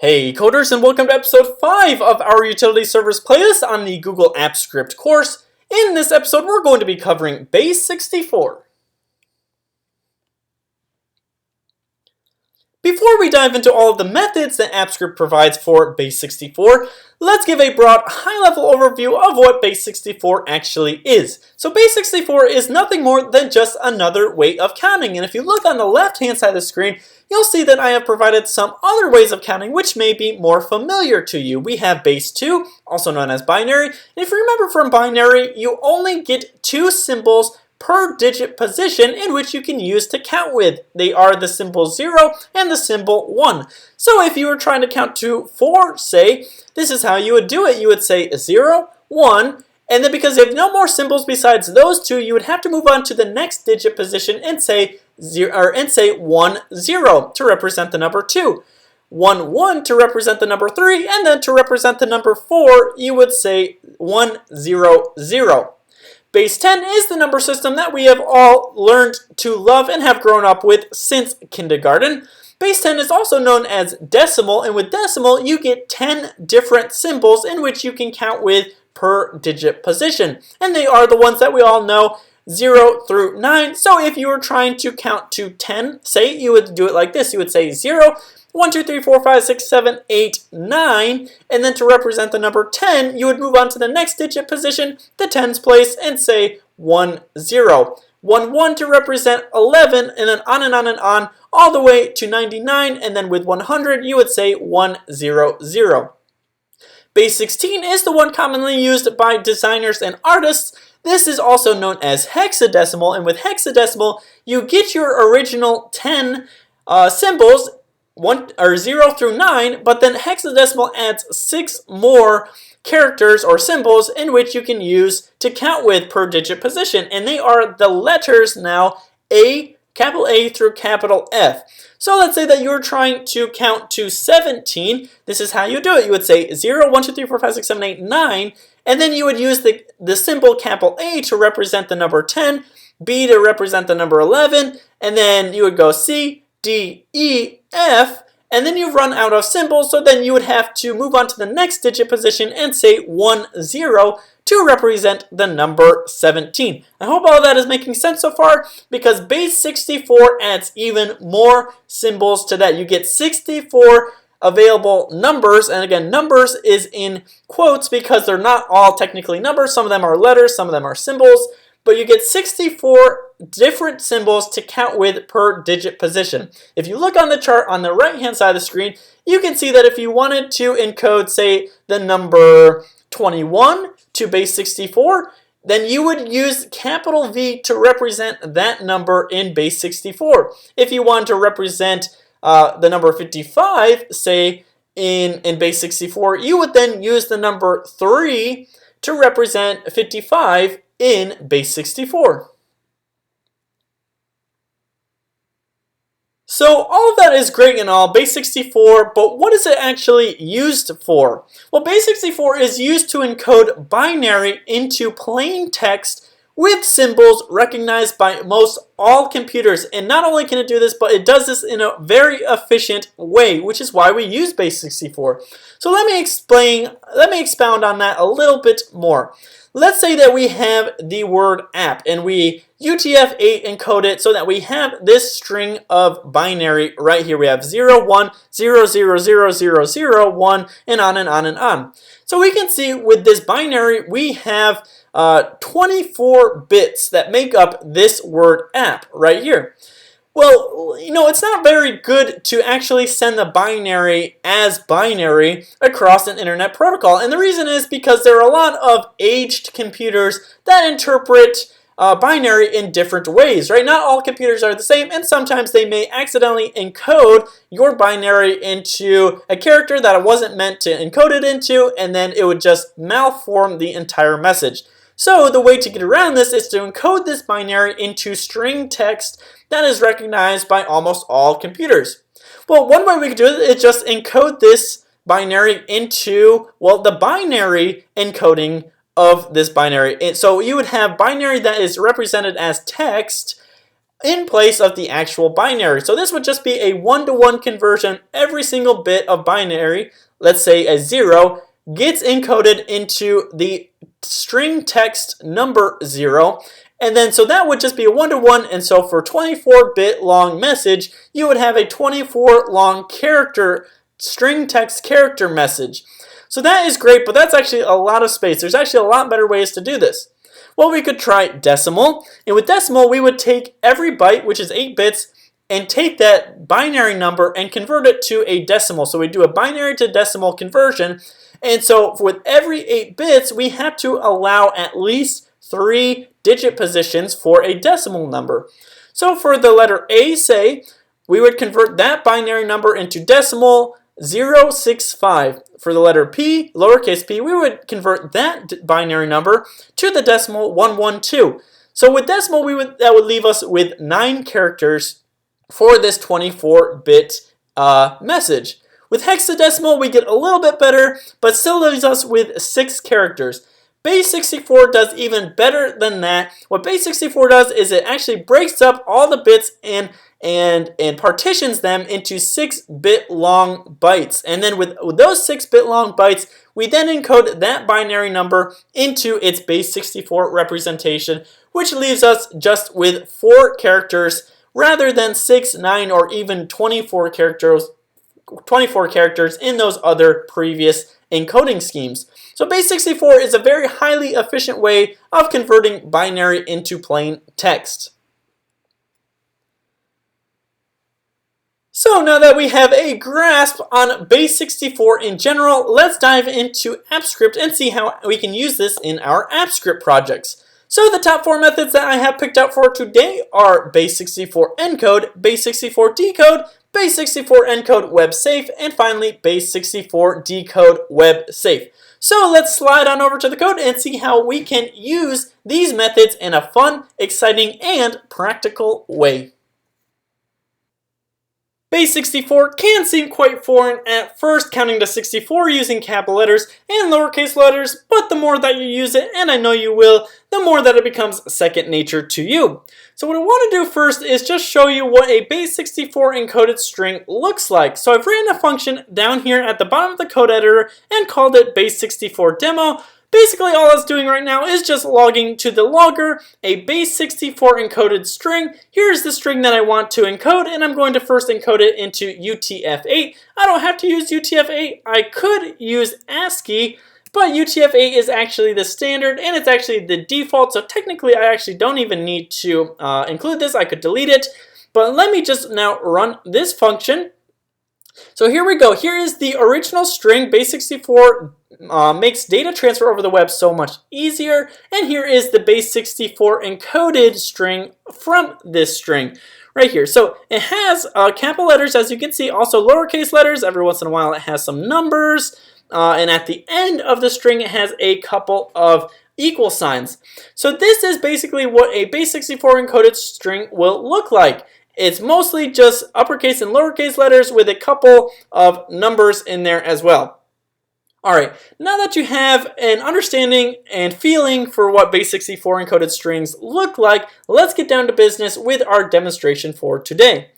Hey coders, and welcome to episode 5 of our utility servers playlist on the Google Apps Script course. In this episode we're going to be covering Base64. Before we dive into all of the methods that AppScript provides for Base64, let's give a broad high-level overview of what Base64 actually is. So Base64 is nothing more than just another way of counting, and if you look on the left-hand side of the screen, you'll see that I have provided some other ways of counting which may be more familiar to you. We have base 2, also known as binary, and if you remember from binary, you only get 2 symbols per digit position in which you can use to count with. They are the symbol 0 and the symbol 1. So if you were trying to count to 4, say, this is how you would do it. You would say 0, 1, and then because you have no more symbols besides those 2, you would have to move on to the next digit position and say 1, 0 to represent the number 2. 1, 1 to represent the number 3, and then to represent the number 4, you would say 1, 0, 0. Base 10 is the number system that we have all learned to love and have grown up with since kindergarten. Base 10 is also known as decimal, and with decimal you get 10 different symbols in which you can count with per digit position. And they are the ones that we all know, 0 through 9. So if you were trying to count to 10, say, you would do it like this. You would say 0, 1, 2, 3, 4, 5, 6, 7, 8, 9, and then to represent the number 10, you would move on to the next digit position, the tens place, and say 1, 0. 1, 1 to represent 11, and then on and on and on, all the way to 99, and then with 100, you would say 1, 0, 0. Base 16 is the one commonly used by designers and artists. This is also known as hexadecimal, and with hexadecimal, you get your original 10 symbols, 0 through 9, but then hexadecimal adds 6 more characters or symbols in which you can use to count with per digit position, and they are the letters now capital A through capital F. So let's say that you're trying to count to 17. This is how you do it. You would say 0, 1, 2, 3, 4, 5, 6, 7, 8, 9, and then you would use the symbol capital A to represent the number 10, B to represent the number 11, and then you would go C, D, E, F, and then you've run out of symbols, so then you would have to move on to the next digit position and say 1, 0 to represent the number 17. I hope all that is making sense so far, because Base64 adds even more symbols to that. You get 64 available numbers, and again, numbers is in quotes because they're not all technically numbers. Some of them are letters, some of them are symbols, but you get 64 different symbols to count with per digit position. If you look on the chart on the right hand side of the screen, you can see that if you wanted to encode, say, the number 21 to Base64, then you would use capital V to represent that number in Base64. If you want to represent the number 55, say, in Base64, you would then use the number 3 to represent 55 in Base64. So all of that is great and all, Base64, but what is it actually used for? Well, Base64 is used to encode binary into plain text with symbols recognized by most all computers. And not only can it do this, but it does this in a very efficient way, which is why we use Base64. So let me expound on that a little bit more. Let's say that we have the word app and we UTF-8 encode it so that we have this string of binary right here. We have 0, 1, 0, 0, 0, 0, 0, 1, and on and on and on. So we can see with this binary we have 24 bits that make up this word app right here. Well, you know, it's not very good to actually send the binary as binary across an internet protocol. And the reason is because there are a lot of aged computers that interpret binary in different ways, right? Not all computers are the same, and sometimes they may accidentally encode your binary into a character that it wasn't meant to encode it into, and then it would just malform the entire message. So the way to get around this is to encode this binary into string text that is recognized by almost all computers. Well, one way we could do it is just encode this binary into, well, the binary encoding of this binary. So you would have binary that is represented as text in place of the actual binary. So this would just be a one-to-one conversion. Every single bit of binary, let's say a 0, gets encoded into the string text number 0. And then so that would just be a one-to-one, and so for 24-bit long message, you would have a 24 long character string text character message. So that is great, but that's actually a lot of space. There's actually a lot better ways to do this. Well, we could try decimal, and with decimal, we would take every byte, which is 8 bits, and take that binary number and convert it to a decimal. So we do a binary to decimal conversion, and so with every 8 bits, we have to allow at least 3 digit positions for a decimal number. So for the letter A, say, we would convert that binary number into decimal 065. For the letter P, lowercase p, we would convert that binary number to the decimal 112. So with decimal, that would leave us with 9 characters for this 24-bit message. With hexadecimal, we get a little bit better, but still leaves us with 6 characters. Base64 does even better than that. What Base64 does is it actually breaks up all the bits and partitions them into 6-bit long bytes. And then with those 6-bit long bytes, we then encode that binary number into its Base64 representation, which leaves us just with 4 characters rather than 6, 9, or even 24 characters in those other previous encoding schemes. So Base64 is a very highly efficient way of converting binary into plain text. So now that we have a grasp on Base64 in general, let's dive into AppScript and see how we can use this in our AppScript projects. So the top 4 methods that I have picked out for today are Base64Encode, Base64Decode, Base64EncodeWebSafe, and finally Base64DecodeWebSafe. So let's slide on over to the code and see how we can use these methods in a fun, exciting, and practical way. Base64 can seem quite foreign at first, counting to 64 using capital letters and lowercase letters, but the more that you use it, and I know you will, the more that it becomes second nature to you. So what I want to do first is just show you what a Base64 encoded string looks like. So I've written a function down here at the bottom of the code editor and called it Base64Demo. Basically, all it's doing right now is just logging to the logger a Base64 encoded string. Here's the string that I want to encode, and I'm going to first encode it into UTF-8. I don't have to use UTF-8. I could use ASCII, but UTF-8 is actually the standard, and it's actually the default, so technically I actually don't even need to include this. I could delete it, but let me just now run this function. So here we go. Here is the original string. Base64 makes data transfer over the web so much easier. And here is the Base64 encoded string from this string right here. So it has capital letters, as you can see, also lowercase letters. Every once in a while it has some numbers. And at the end of the string it has a couple of equal signs. So this is basically what a Base64 encoded string will look like. It's mostly just uppercase and lowercase letters with a couple of numbers in there as well. Alright, now that you have an understanding and feeling for what Base64 encoded strings look like, let's get down to business with our demonstration for today.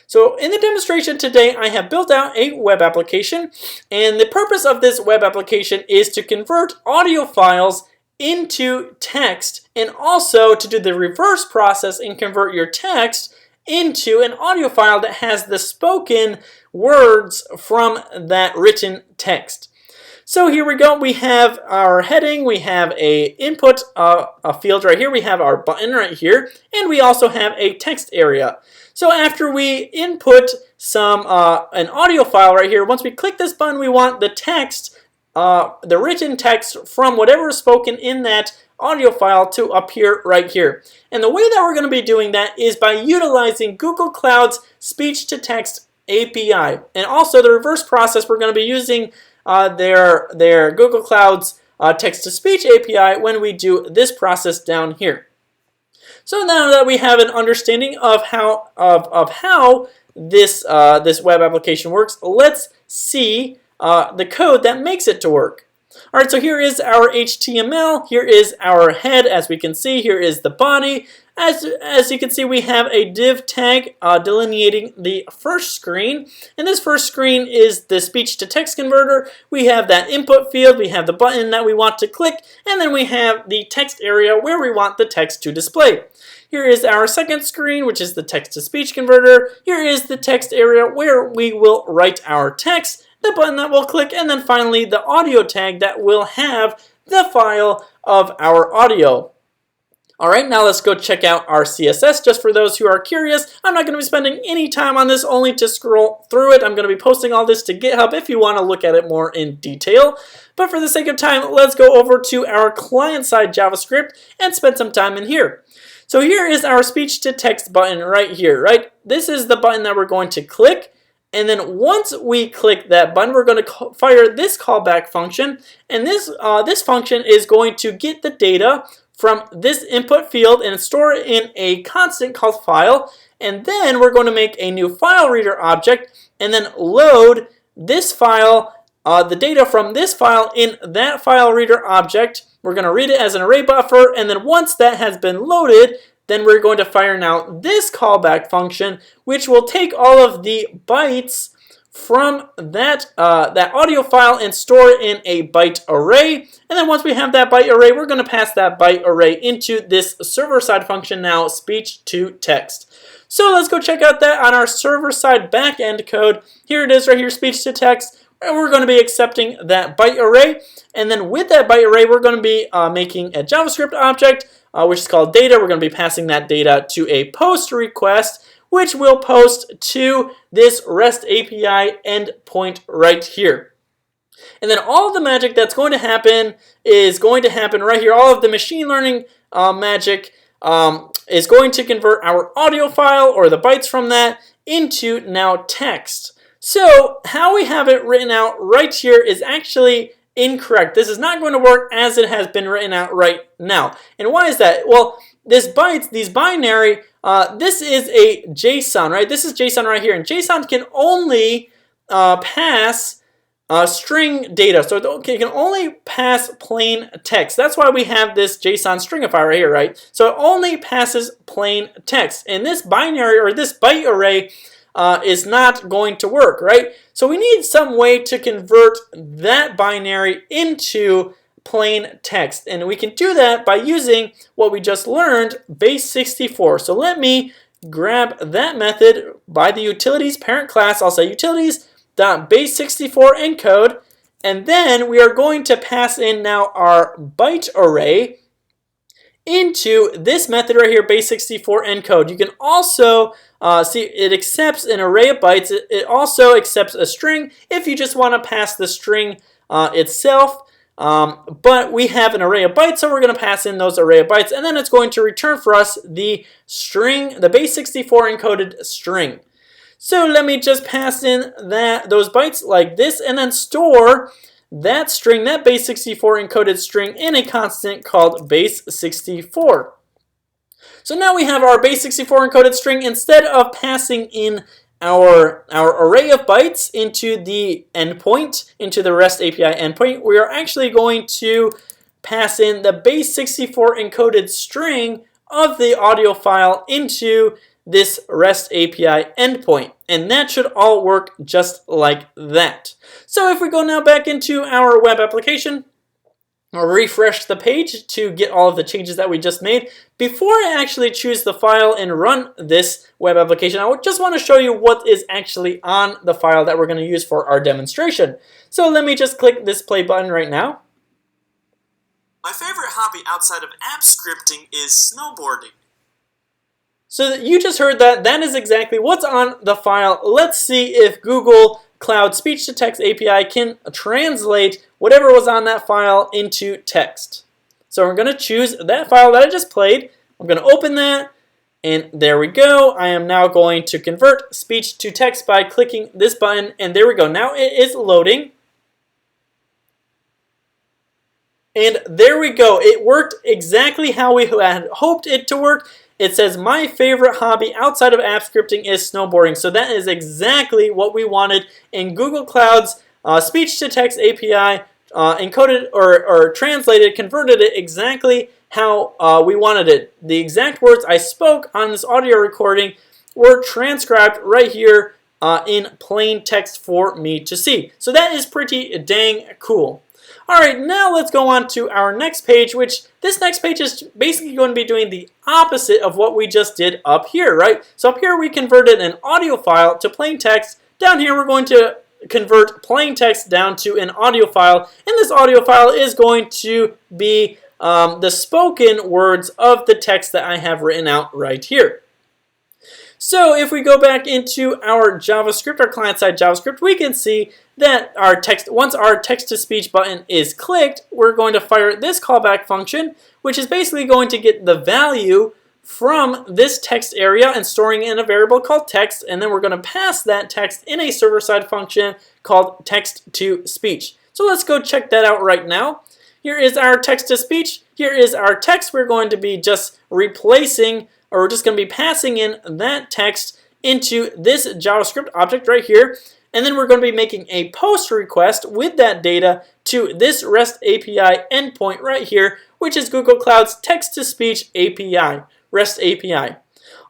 So in the demonstration today, I have built out a web application, and the purpose of this web application is to convert audio files into text, and also to do the reverse process and convert your text into an audio file that has the spoken words from that written text. So here we go. We have our heading, we have a input a field right here, we have our button right here, and we also have a text area. So after we input some an audio file right here, once we click this button, we want the text, the written text from whatever is spoken in that audio file to appear right here. And the way that we're going to be doing that is by utilizing Google Cloud's speech-to-text API. And also the reverse process, we're going to be using their Google Cloud's text-to-speech API when we do this process down here. So now that we have an understanding of how this web application works, let's see the code that makes it to work. Alright, so here is our HTML, here is our head, as we can see, here is the body, As you can see, we have a div tag delineating the first screen, and this first screen is the speech-to-text converter. We have that input field, we have the button that we want to click, and then we have the text area where we want the text to display. Here is our second screen, which is the text-to-speech converter. Here is the text area where we will write our text, the button that we'll click, and then finally the audio tag that will have the file of our audio. Alright, now let's go check out our CSS. Just for those who are curious, I'm not going to be spending any time on this, only to scroll through it. I'm going to be posting all this to GitHub if you want to look at it more in detail. But for the sake of time, let's go over to our client-side JavaScript and spend some time in here. So here is our speech-to-text button right here, right? This is the button that we're going to click. And then once we click that button, we're going to fire this callback function. And this function is going to get the data from this input field and store it in a constant called file, and then we're going to make a new file reader object and then load this file, the data from this file in that file reader object. We're going to read it as an array buffer, and then once that has been loaded, then we're going to fire now this callback function, which will take all of the bytes from that audio file and store it in a byte array. And then once we have that byte array, we're going to pass that byte array into this server-side function now, speech to text. So let's go check out that on our server-side backend code. Here it is right here, speech to text. And we're going to be accepting that byte array. And then with that byte array, we're going to be making a JavaScript object, which is called data. We're going to be passing that data to a post request, which will post to this REST API endpoint right here. And then all of the magic that's going to happen is going to happen right here. All of the machine learning magic is going to convert our audio file or the bytes from that into now text. So how we have it written out right here is actually incorrect. This is not going to work as it has been written out right now. And why is that? Well, these binary, this is a JSON, right? This is JSON right here, and JSON can only pass string data, so it can only pass plain text. That's why we have this JSON stringifier right here, right? So it only passes plain text, and this binary or this byte array is not going to work, right? So we need some way to convert that binary into plain text, and we can do that by using what we just learned, Base64. So let me grab that method by the utilities parent class. I'll say utilities.base64encode, and then we are going to pass in now our byte array into this method right here, Base64Encode. You can also see it accepts an array of bytes. It also accepts a string if you just want to pass the string itself. But we have an array of bytes, so we're going to pass in those array of bytes, and then it's going to return for us the string, the Base64 encoded string. So let me just pass in those bytes like this, and then store that string, that Base64 encoded string, in a constant called Base64. So now we have our Base64 encoded string. Instead of passing in our array of bytes into the endpoint, into the REST API endpoint, we are actually going to pass in the Base64 encoded string of the audio file into this REST API endpoint. And that should all work just like that. So if we go now back into our web application, I'll refresh the page to get all of the changes that we just made. Before I actually choose the file and run this web application, I just want to show you what is actually on the file that we're going to use for our demonstration. So let me just click this play button right now. My favorite hobby outside of app scripting is snowboarding. So you just heard that. That is exactly what's on the file. Let's see if Google Cloud Speech-to-Text API can translate whatever was on that file into text. So we're going to choose that file that I just played. I'm going to open that, and there we go. I am now going to convert speech to text by clicking this button, and there we go. Now it is loading. And there we go. It worked exactly how we had hoped it to work. It says, my favorite hobby outside of app scripting is snowboarding. So that is exactly what we wanted in Google Cloud's speech-to-text API encoded or translated, converted it exactly how we wanted it. The exact words I spoke on this audio recording were transcribed right here in plain text for me to see. So that is pretty dang cool. Alright, now let's go on to our next page, which this next page is basically going to be doing the opposite of what we just did up here, right? So up here we converted an audio file to plain text. Down here we're going to convert plain text down to an audio file, and this audio file is going to be the spoken words of the text that I have written out right here. So if we go back into our JavaScript, our client-side JavaScript, we can see that once our text-to-speech button is clicked, we're going to fire this callback function, which is basically going to get the value from this text area and storing it in a variable called text, and then we're going to pass that text in a server-side function called text-to-speech. So let's go check that out right now. Here is our text-to-speech. Here is our text. We're going to be just replacing, or we're just going to be passing in that text into this JavaScript object right here. And then we're going to be making a post request with that data to this REST API endpoint right here, which is Google Cloud's text-to-speech API, REST API.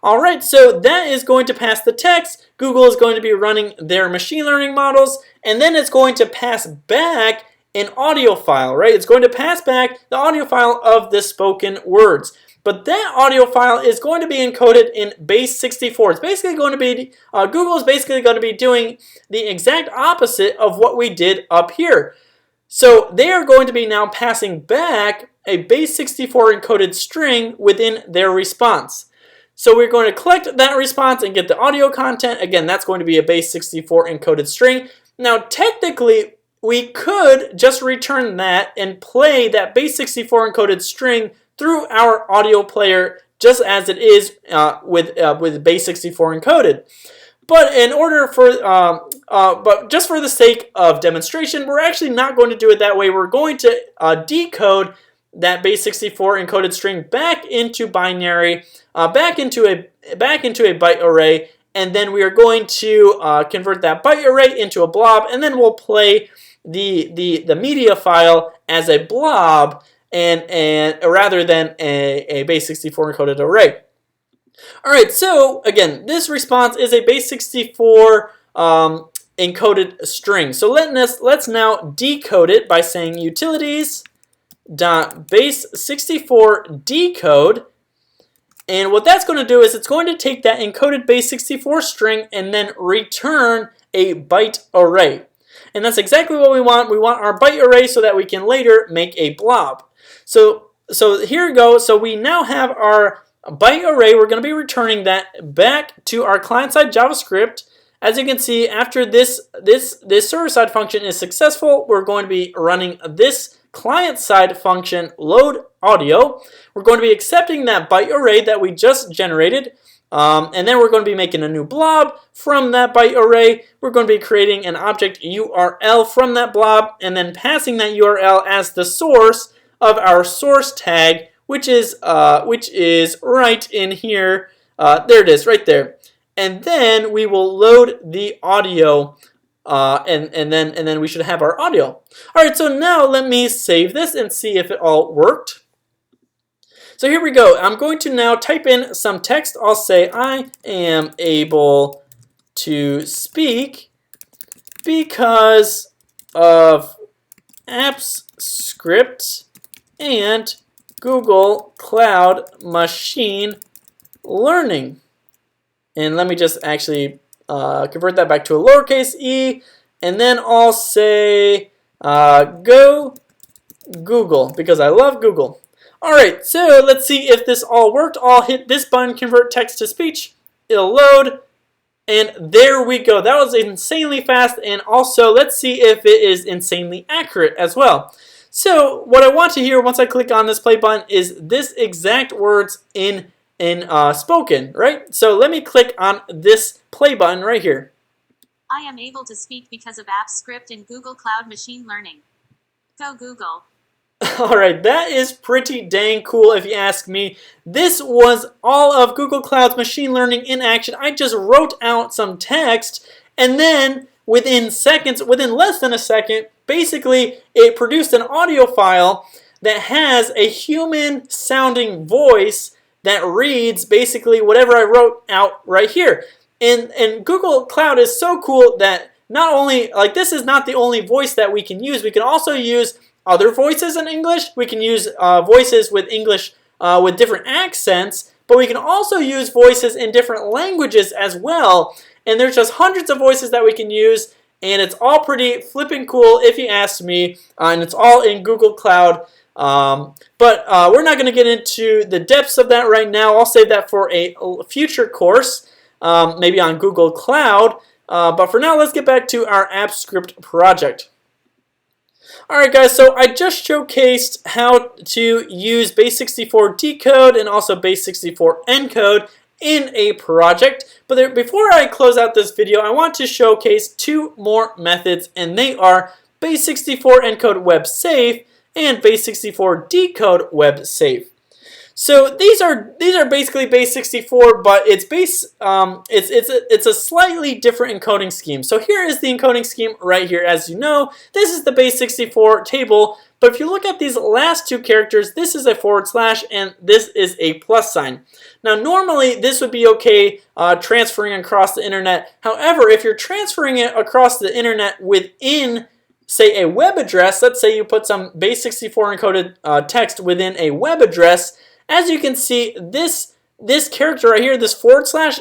Alright, so that is going to pass the text. Google is going to be running their machine learning models, and then it's going to pass back an audio file, right? It's going to pass back the audio file of the spoken words. But that audio file is going to be encoded in Base64. It's basically going to be, Google is basically going to be doing the exact opposite of what we did up here. So they are going to be now passing back a Base64 encoded string within their response. So we're going to collect that response and get the audio content. Again, that's going to be a Base64 encoded string. Now, technically, we could just return that and play that Base64 encoded string through our audio player just as it is with Base64 encoded. But in order for, but just for the sake of demonstration, we're actually not going to do it that way. We're going to decode that Base64 encoded string back into binary, back into a byte array, and then we are going to convert that byte array into a blob, and then we'll play the media file as a blob, and rather than a Base64 encoded array. Alright, so again, this response is a Base64 encoded string. So let's now decode it by saying utilities.base64decode. And what that's going to do is it's going to take that encoded Base64 string and then return a byte array. And that's exactly what we want. We want our byte array so that we can later make a blob. So here we go. So we now have our byte array. We're going to be returning that back to our client-side JavaScript. As you can see, after this server-side function is successful, we're going to be running this client-side function load audio. We're going to be accepting that byte array that we just generated. And then we're going to be making a new blob from that byte array. We're going to be creating an object URL from that blob and then passing that URL as the source of our source tag, which is right in here. There it is, right there. And then we will load the audio, and then we should have our audio. All right, so now let me save this and see if it all worked. So here we go. I'm going to now type in some text. I'll say I am able to speak because of apps script and Google Cloud Machine Learning. And let me just actually convert that back to a lowercase e, and then I'll say go Google because I love Google. Alright, so let's see if this all worked. I'll hit this button, convert text to speech. It'll load, and there we go. That was insanely fast, and also let's see if it is insanely accurate as well. So what I want to hear once I click on this play button is this exact words in spoken, right? So let me click on this play button right here. I am able to speak because of apps script and Google Cloud Machine Learning. Go Google. Alright, that is pretty dang cool if you ask me. This was all of Google Cloud's machine learning in action. I just wrote out some text, and then within seconds, within less than a second, basically it produced an audio file that has a human sounding voice that reads basically whatever I wrote out right here. And Google Cloud is so cool that not only, like, this is not the only voice that we can use. We can also use other voices in English. We can use voices with English with different accents, but we can also use voices in different languages as well. And there's just hundreds of voices that we can use, and it's all pretty flippin' cool if you ask me, and it's all in Google Cloud. But we're not going to get into the depths of that right now. I'll save that for a future course, maybe on Google Cloud. But for now, let's get back to our AppScript project. Alright guys, so I just showcased how to use Base64Decode and also Base64Encode in a project. But before I close out this video, I want to showcase two more methods, and they are Base64EncodeWebSafe and Base64DecodeWebSafe. So these are basically Base64, but it's a slightly different encoding scheme. So here is the encoding scheme right here. As you know, this is the Base64 table, but if you look at these last two characters, this is a / and this is a plus sign. Now normally this would be okay transferring across the internet. However, if you're transferring it across the internet within, say, a web address, let's say you put some Base64 encoded text within a web address, as you can see, this character right here, this /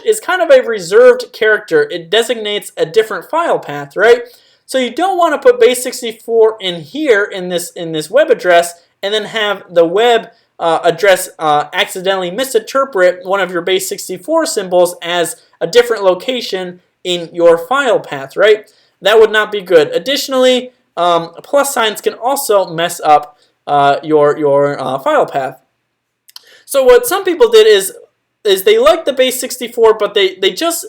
is kind of a reserved character. It designates a different file path, right? So you don't want to put Base64 in here in this web address and then have the web address accidentally misinterpret one of your Base64 symbols as a different location in your file path, right? That would not be good. Additionally, plus signs can also mess up your file path. So what some people did is they liked the Base64, but they just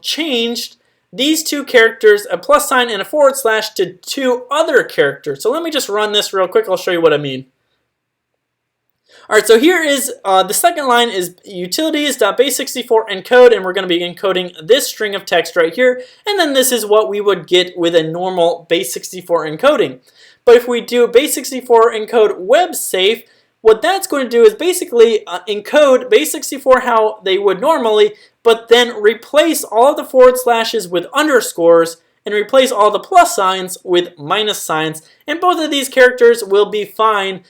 changed these two characters, a plus sign and a / to two other characters. So let me just run this real quick. I'll show you what I mean. Alright, so here is the second line is utilities.base64encode, and we're going to be encoding this string of text right here. And then this is what we would get with a normal Base64 encoding. But if we do Base64EncodeWebSafe, what that's going to do is basically encode Base64 how they would normally, but then replace all of the / with underscores and replace all the plus signs with minus signs. And both of these characters will be fine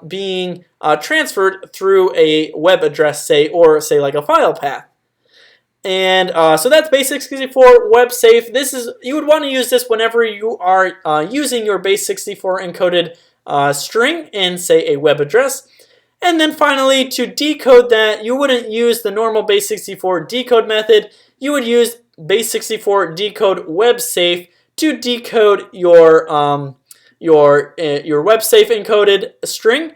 being transferred through a web address, say, or say like a file path. And so that's Base64WebSafe. You would want to use this whenever you are using your Base64 encoded string in, say, a web address. And then finally, to decode that, you wouldn't use the normal Base64 decode method. You would use Base64DecodeWebSafe to decode your WebSafe encoded string.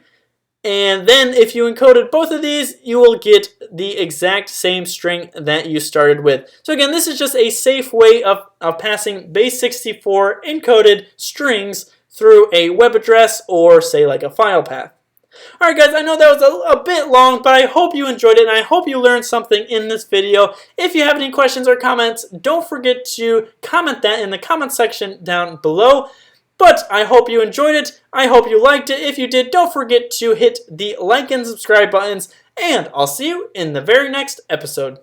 And then if you encoded both of these, you will get the exact same string that you started with. So again, this is just a safe way of passing Base64 encoded strings through a web address or, say, like a file path. Alright guys, I know that was a bit long, but I hope you enjoyed it and I hope you learned something in this video. If you have any questions or comments, don't forget to comment that in the comment section down below. But I hope you enjoyed it. I hope you liked it. If you did, don't forget to hit the like and subscribe buttons, and I'll see you in the very next episode.